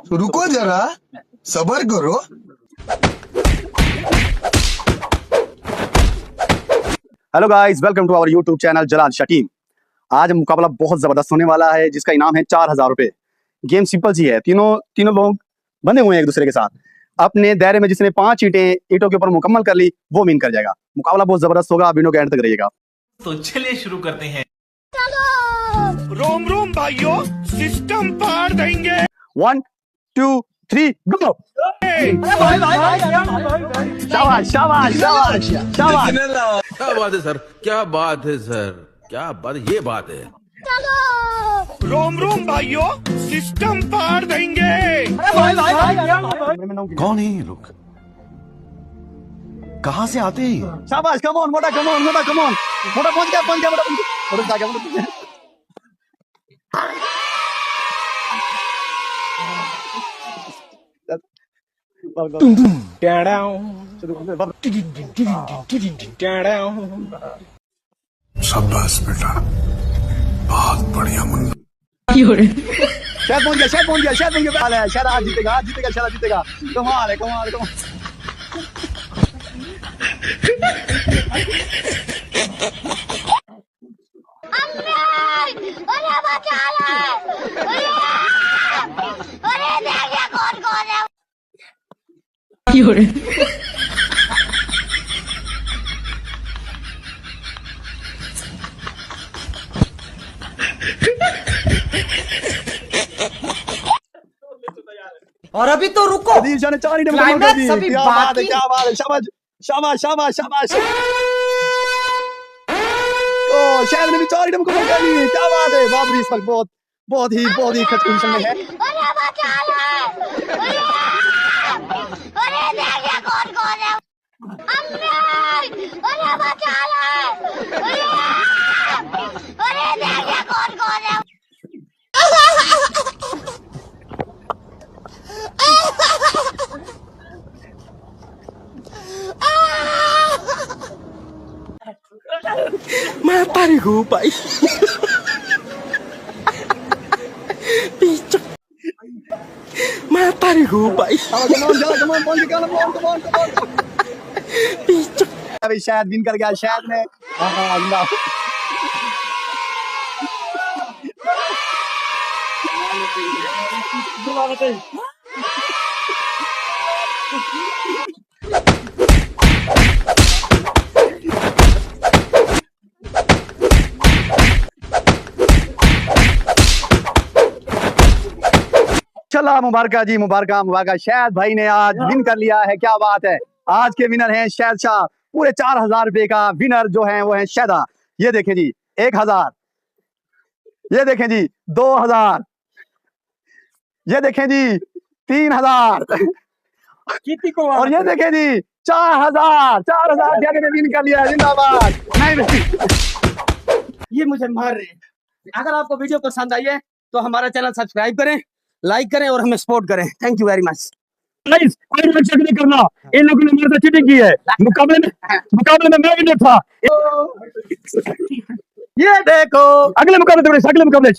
रुको जरा, सबर करो। Hello guys, welcome to our YouTube channel Jalal Shakeem. आज मुकाबला बहुत जबरदस्त होने वाला है, जिसका इनाम है 4000 रुपए। गेम सिंपल सी है, तीनों लोग बंधे हुए हैं एक दूसरे के साथ। अपने दायरे में जिसने 5 ईंटों के ऊपर मुकम्मल कर ली, वो विन कर जाएगा। मुकाबला बहुत जबरदस्त होगा, वीडियो के एंड तक रहिएगा। तो चलिए शुरू करते हैं। रोम रोम भाइयों, सिस्टम पार देंगे। 1 2 3 गो। शाबाश शाबाश शाबाश शाबाश। क्या बात है सर, क्या बात है सर, क्या बात, ये बात है। रोम रोम भाइयों, सिस्टम पार देंगे। कौन है ये लोग, कहाँ से आते हैं? शाबाश, कम ऑन मोटा, कम ऑन मोटा, कम ऑन मोटा। पहुंच गया मोटा, मोटा जा गया। शाबाश बेटा, बहुत बढ़िया मुन्ना। शायद पहुंच गया, शायद पहुंच गया, शायद पहुंच गया। शायद आज जीतेगा, आज जीतेगा, शायद आज जीतेगा। कमाल है, कमाल है, कमाल। और अभी तो रुको, अदील शाह ने 4 ईंटें मुकम्मल कर दी। क्या बात है, क्या बात है। शाबाश शाबाश शाबाश शाबाश। ओ, शायद ने भी 4 ईंटें मुकम्मल कर ली। क्या बात है। बाबरी इस वक्त बहुत ही खतरनाक पोजीशन में है। Mata nih gue, Pak. Picek. Mata nih gue, Pak. Picek. अभी शायद विन कर गया, शायद ने। अल्लाह। चला, मुबारक जी, मुबारक। शायद भाई ने आज विन कर लिया है। क्या बात है। आज के विनर हैं शायद शाह। पूरे 4000 रुपए का विनर जो है वो है शायदा। ये देखें जी 1000, ये देखें जी 2000, ये देखें जी 3000 और ये देखें जी 4000 ने विन कर लिया। जिंदाबाद। नहीं, ये मुझे मार रहे हैं। अगर आपको वीडियो पसंद आई है तो हमारा चैनल सब्सक्राइब करें, लाइक करें और हमें सपोर्ट करें। Thank you very much. कोई रिएक्शन नहीं करना, इन लोगों ने मेरे से चीटिंग की है। मुकाबले में मैं विनर था। ये देखो अगले मुकाबले